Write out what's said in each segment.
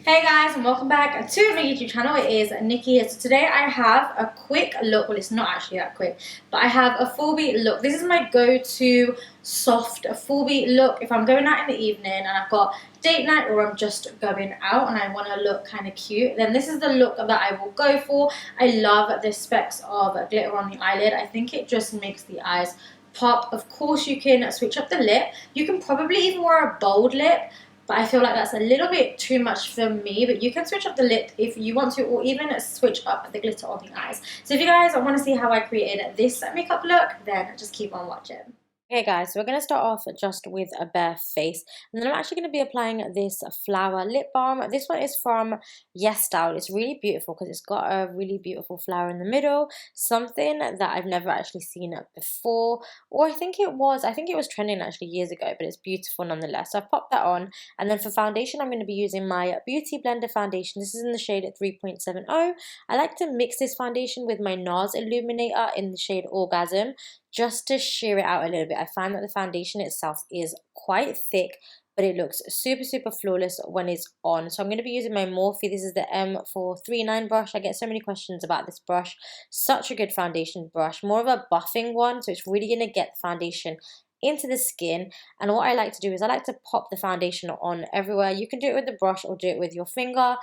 Hey guys, and welcome back to my YouTube channel. It is Nikki here. So today I have a quick look. Well, it's not actually that quick, but I have a full beat look. This is my go-to soft full beat look if I'm going out in the evening and I've got date night or I'm just going out and I want to look kind of cute. Then this is the look that I will go for. I love the specks of glitter on the eyelid. I think it just makes the eyes pop. Of course, you can switch up the lip. You can probably even wear a bold lip, but I feel like that's a little bit too much for me. But you can switch up the lip if you want to, or even switch up the glitter on the eyes. So if you guys want to see how I created this makeup look, then just keep on watching. Okay guys, so we're going to start off just with a bare face, and then I'm actually going to be applying this flower lip balm. This one is from Yes Style. It's really beautiful because it's got a really beautiful flower in the middle, something that I've never actually seen before, or I think it was trending actually years ago, but it's beautiful nonetheless. So I've popped that on, and then for foundation I'm going to be using my Beauty Blender foundation. This is in the shade 3.70. I like to mix this foundation with my NARS illuminator in the shade Orgasm, just to sheer it out a little bit. I find that the foundation itself is quite thick, but it looks super flawless when it's on. So I'm going to be using my Morphe. This is the M439 brush. I get so many questions about this brush. Such a good foundation brush. More of a buffing one, so it's really going to get the foundation into the skin. And what I like to do is I like to pop the foundation on everywhere. You can do it with the brush or do it with your finger.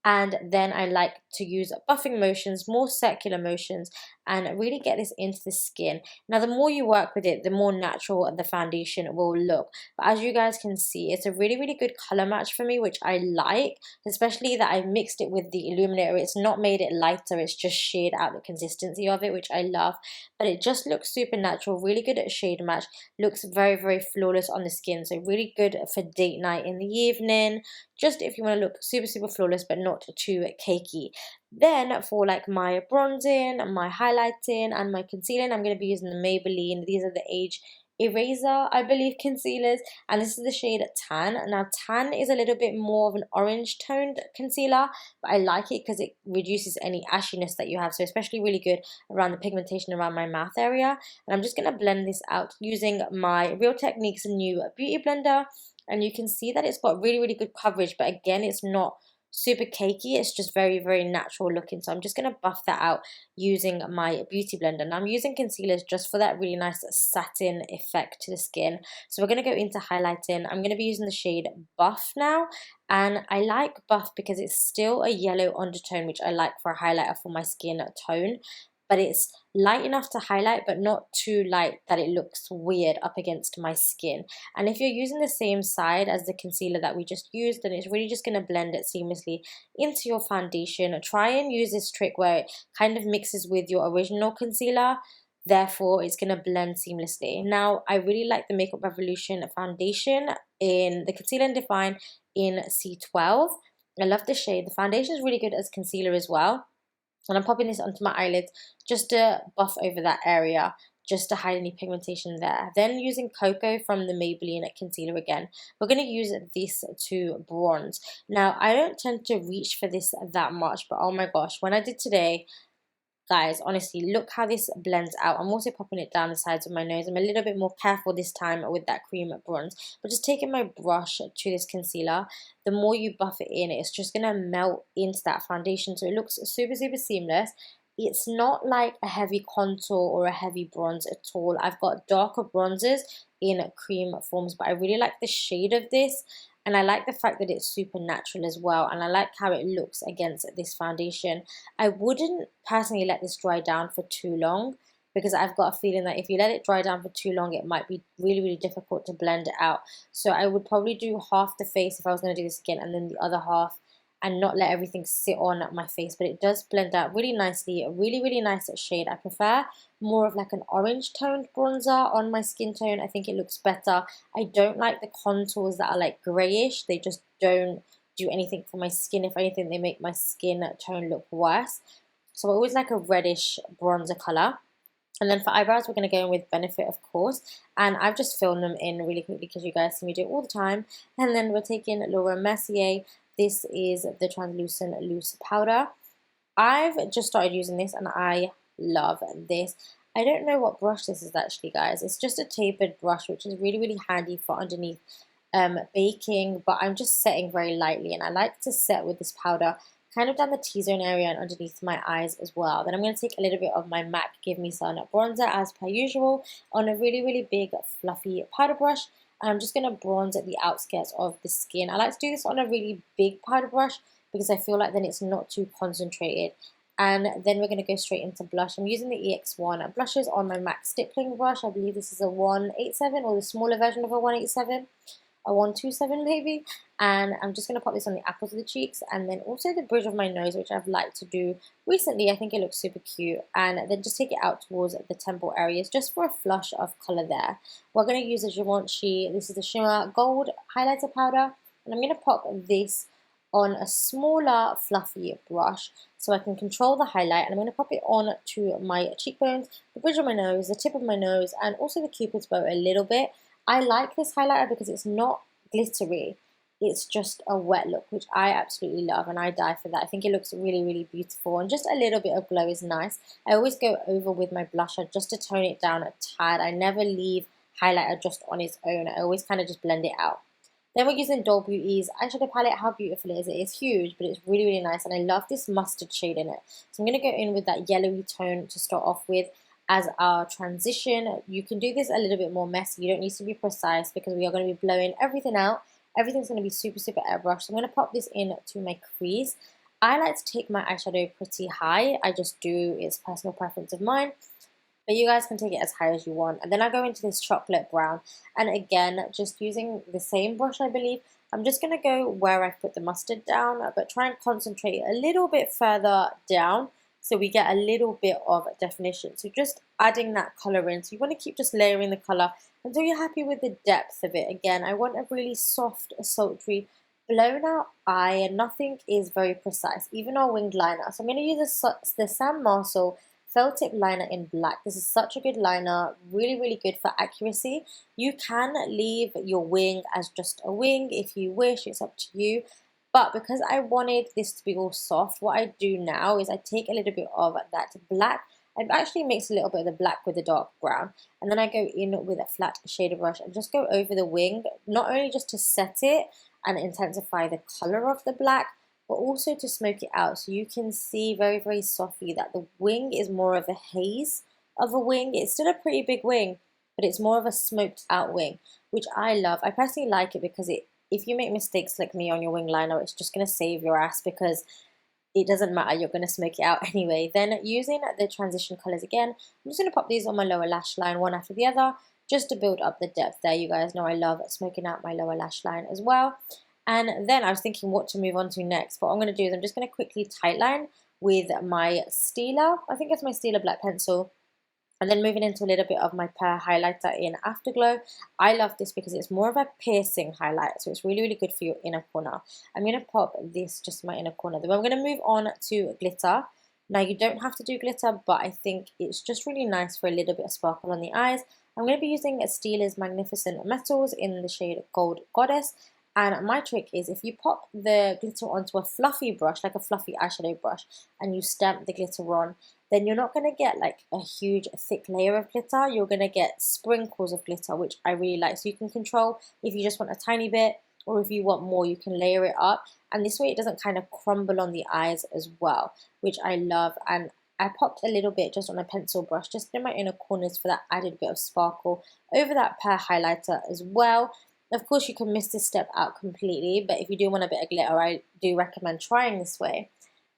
And then I like to use buffing motions, more circular motions, and really get this into the skin. Now, the more you work with it, the more natural the foundation will look. But as you guys can see, it's a really good color match for me, which I like, especially that I've mixed it with the illuminator. It's not made it lighter, it's just shade out the consistency of it, which I love. But it just looks super natural, really good at shade match, looks very flawless on the skin. So really good for date night in the evening, just if you want to look super flawless but not too cakey. Then for like my bronzing, my highlighting, and my concealing, I'm going to be using the Maybelline. These are the Age Eraser, I believe, concealers, and this is the shade Tan. Now Tan is a little bit more of an orange toned concealer, but I like it because it reduces any ashiness that you have, so especially really good around the pigmentation around my mouth area. And I'm just going to blend this out using my Real Techniques new beauty blender, and you can see that it's got really good coverage, but again, it's not super cakey. It's just very natural looking. So I'm just going to buff that out using my beauty blender. Now I'm using concealers just for that really nice satin effect to the skin. So we're going to go into highlighting. I'm going to be using the shade Buff now, and I like Buff because it's still a yellow undertone, which I like for a highlighter for my skin tone, but it's light enough to highlight but not too light that it looks weird up against my skin. And if you're using the same side as the concealer that we just used, then it's really just going to blend it seamlessly into your foundation. Try and use this trick where it kind of mixes with your original concealer, therefore it's going to blend seamlessly. Now I really like the Makeup Revolution foundation in the Conceal and Define in C12. I love the shade. The foundation is really good as concealer as well. And I'm popping this onto my eyelids just to buff over that area, just to hide any pigmentation there. Then using Cocoa from the Maybelline concealer again, we're going to use this to bronze. Now, I don't tend to reach for this that much, but oh my gosh, when I did today, guys, honestly, look how this blends out. I'm also popping it down the sides of my nose. I'm a little bit more careful this time with that cream bronze. But just taking my brush to this concealer, the more you buff it in, it's just going to melt into that foundation. So it looks super seamless. It's not like a heavy contour or a heavy bronze at all. I've got darker bronzers in cream forms, but I really like the shade of this. And I like the fact that it's super natural as well, and I like how it looks against this foundation. I wouldn't personally let this dry down for too long, because I've got a feeling that if you let it dry down for too long, it might be really difficult to blend it out. So I would probably do half the face if I was going to do this again, and then the other half, and not let everything sit on my face. But it does blend out really nicely, a really nice shade. I prefer more of like an orange toned bronzer on my skin tone. I think it looks better. I don't like the contours that are like grayish. They just don't do anything for my skin. If anything, they make my skin tone look worse. So I always like a reddish bronzer color. And then for eyebrows, we're going to go in with Benefit, of course. And I've just filled them in really quickly because you guys see me do it all the time. And then we're taking Laura Mercier. This is the translucent loose powder. I've just started using this and I love this. I don't know what brush this is actually, guys. It's just a tapered brush, which is really handy for underneath baking, but I'm just setting very lightly, and I like to set with this powder kind of down the T-zone area and underneath my eyes as well. Then I'm going to take a little bit of my MAC Give Me Sun bronzer as per usual on a really, really big fluffy powder brush. And I'm just going to bronze at the outskirts of the skin. I like to do this on a really big powder brush because I feel like then it's not too concentrated. And then we're going to go straight into blush. I'm using the EX1 blushes on my MAC stippling brush. I believe this is a 187 or the smaller version of a 187. A 127 maybe, and I'm just going to pop this on the apples of the cheeks and then also the bridge of my nose, which I've liked to do recently. I think it looks super cute, and then just take it out towards the temple areas just for a flush of colour there. We're going to use a Givenchy, this is the Shimmer Gold Highlighter Powder, and I'm going to pop this on a smaller fluffy brush so I can control the highlight, and I'm going to pop it on to my cheekbones, the bridge of my nose, the tip of my nose, and also the cupid's bow a little bit. I like this highlighter because it's not glittery, it's just a wet look, which I absolutely love and I die for that. I think it looks really, really beautiful, and just a little bit of glow is nice. I always go over with my blusher just to tone it down a tad. I never leave highlighter just on its own. I always kind of just blend it out. Then we're using Doll Beauty's eyeshadow palette. How beautiful it is. It is huge, but it's really, really nice, and I love this mustard shade in it. So I'm going to go in with that yellowy tone to start off with as our transition. You can do this a little bit more messy. You don't need to be precise because we are going to be blowing everything out. Everything's going to be super, super airbrush. So I'm going to pop this in to my crease. I like to take my eyeshadow pretty high. I just do. It's personal preference of mine. But you guys can take it as high as you want. And then I go into this chocolate brown. And again, just using the same brush, I believe. I'm just going to go where I've put the mustard down, but try and concentrate a little bit further down so we get a little bit of definition. So just adding that colour in. So you want to keep just layering the colour until you're happy with the depth of it. Again, I want a really soft, sultry, blown out eye, and nothing is very precise, even our winged liner. So I'm going to use the Sam Marcel Felt Tip Liner in black. This is such a good liner, really, really good for accuracy. You can leave your wing as just a wing if you wish, it's up to you. But because I wanted this to be all soft, what I do now is I take a little bit of that black. I've actually mixed a little bit of the black with the dark brown. And then I go in with a flat shader brush and just go over the wing, not only just to set it and intensify the colour of the black, but also to smoke it out. So you can see very, very softly that the wing is more of a haze of a wing. It's still a pretty big wing, but it's more of a smoked out wing, which I love. I personally like it because if you make mistakes like me on your wing liner, it's just going to save your ass because it doesn't matter, you're going to smoke it out anyway. Then using the transition colours again, I'm just going to pop these on my lower lash line one after the other just to build up the depth there. You guys know I love smoking out my lower lash line as well. And then I was thinking what to move on to next. But what I'm going to do is I'm just going to quickly tightline with my Stila. I think it's my Stila black pencil. And then moving into a little bit of my pear highlighter in Afterglow. I love this because it's more of a piercing highlight. So it's really, really good for your inner corner. I'm going to pop this just in my inner corner. Then I'm going to move on to glitter. Now you don't have to do glitter, but I think it's just really nice for a little bit of sparkle on the eyes. I'm going to be using Stila's Magnificent Metals in the shade Gold Goddess. And my trick is if you pop the glitter onto a fluffy brush, like a fluffy eyeshadow brush, and you stamp the glitter on, then you're not going to get like a huge thick layer of glitter. You're going to get sprinkles of glitter, which I really like. So you can control if you just want a tiny bit, or if you want more, you can layer it up. And this way it doesn't kind of crumble on the eyes as well, which I love. And I popped a little bit just on a pencil brush, just in my inner corners for that added bit of sparkle over that pear highlighter as well. Of course, you can miss this step out completely, but if you do want a bit of glitter, I do recommend trying this way.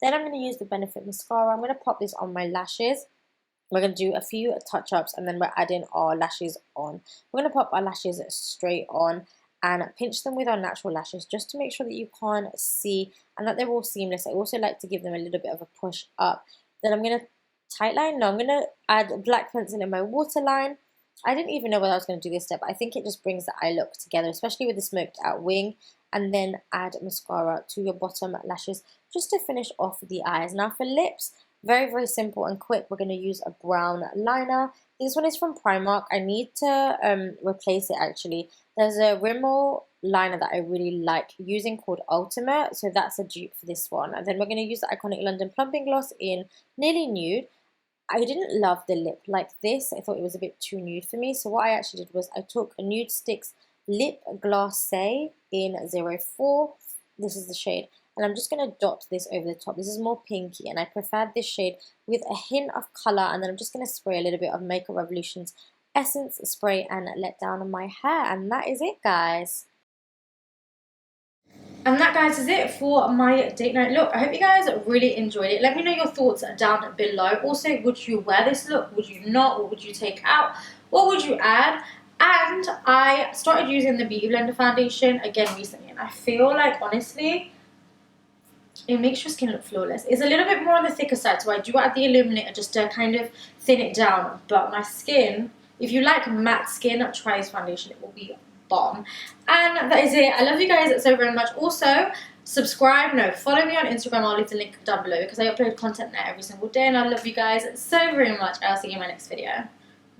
Then I'm going to use the Benefit Mascara. I'm going to pop this on my lashes. We're going to do a few touch-ups, and then we're adding our lashes on. We're going to pop our lashes straight on and pinch them with our natural lashes just to make sure that you can't see and that they're all seamless. I also like to give them a little bit of a push up. Then I'm going to tightline. Now I'm going to add black pencil in my waterline. I didn't even know whether I was going to do this step, but I think it just brings the eye look together, especially with the smoked out wing. And then add mascara to your bottom lashes just to finish off the eyes. Now for lips, very, very simple and quick. We're going to use a brown liner. This one is from Primark. I need to replace it actually. There's a Rimmel liner that I really like using called Ultimate. So that's a dupe for this one. And then we're going to use the iconic London Plumping Gloss in Nearly Nude. I didn't love the lip like this. I thought it was a bit too nude for me. So what I actually did was I took a Nude Sticks Lip Glacé in 04. This is the shade. And I'm just going to dot this over the top. This is more pinky, and I prefer this shade with a hint of colour. And then I'm just going to spray a little bit of Makeup Revolution's Essence Spray and let down on my hair. And that is it, guys. And that, guys, is it for my date night look. I hope you guys really enjoyed it. Let me know your thoughts down below. Also, would you wear this look? Would you not? What would you take out? What would you add? And I started using the Beauty Blender foundation again recently. And I feel like, honestly, it makes your skin look flawless. It's a little bit more on the thicker side, so I do add the illuminator just to kind of thin it down. But my skin, if you like matte skin, try this foundation. It will be bomb. And that is it. I love you guys so very much. Also, subscribe, no, follow me on Instagram. I'll leave the link down below because I upload content there every single day. And I love you guys so very much. I'll see you in my next video.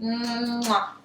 Mwah.